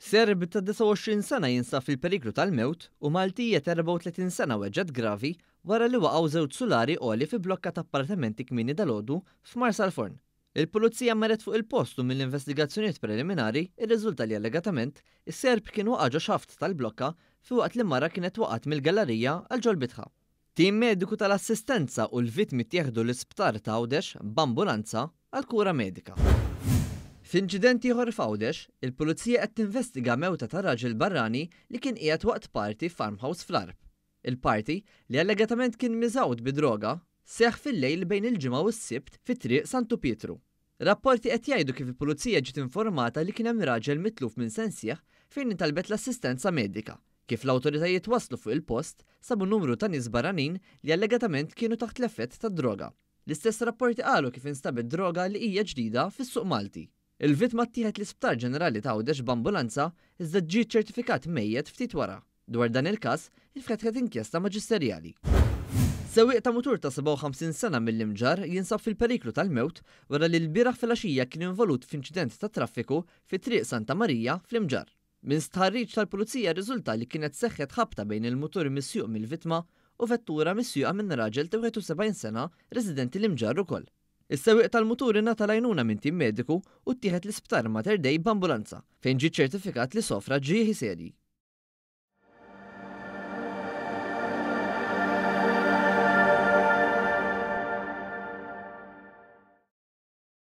Serb ta' 29 sena jinsab fil-periklu tal-mewt u Maltija ta' 34 sena weġġed gravi wara li waqgħu żewġ sulari għoli fi blokka ta' appartamenti kmieni dal-għodu f'Marsalforn. Il-pulizija marret fuq il-postu mill-investigazzjonijiet preliminari irriżulta li allegatament is-Serb kien waqa' ġo xaft tal-blokka fi waqt li mara kienet waqgħet mill-gallerija għal ġolbitħa. Tim mediku tal-assistenza u l-vittmi ttieħdu l-isptar ta' Għawdex b'ambulanza għal kura medika. F'inċident ieħor f'Għawdex, il-pulizija qed tinvestiga mewta ta' raġel barrani li kien qiegħed waqt party farmhouse fl-Arb. Il-party li allegatament kien miżgħud bidroga seħħ fil-lejl bejn il-ġimgħa u s-sibt fit-triq Santu Pietru. Rapporti qed jgħidu kif il-pulizija ġiet informata li kien hemm raġel mitluf minn sensieħ fejn intalbet l-assistenza medika. Kif l-awtoritajiet waslu fuq il-post sabu numru ta' nies barranin li allegatament kienu taħt l-effett tad-droga. L-istess rapporti qalu kif instabet droga li hija ġdida fis-suq Malti. Il-vittma ttieħed l-Isptar Ġenerali ta' Għawdex b'ambulanza iżda ġie ċertifikat mejjed ftit wara. Dwar dan il-każ, infetħet inkjesta maġisterjali. Sewwieq ta' mutur ta' 57 sena mill-Imġar jinsab fil-periklu tal-mewt wara li l-bieraħ filgħaxija kien involut f'inċident ta' traffiku fit-triq Santa Marija fl-Imġar. Min stħarriġ tal-pulizija riżulta li kienet seħħet ħabta bejn il-mutur missjuq mill-vittma u vettura missjuqa minn raġel ta' 71 sena residenti l-Imġar ukoll. Is-sewwieq tal-muturi nata l-għajnuna minn tim mediku u ttieħed l-isptar Mater Dei b'ambulanza fejn ġie ċertifikat li sofra ġrieħi serji.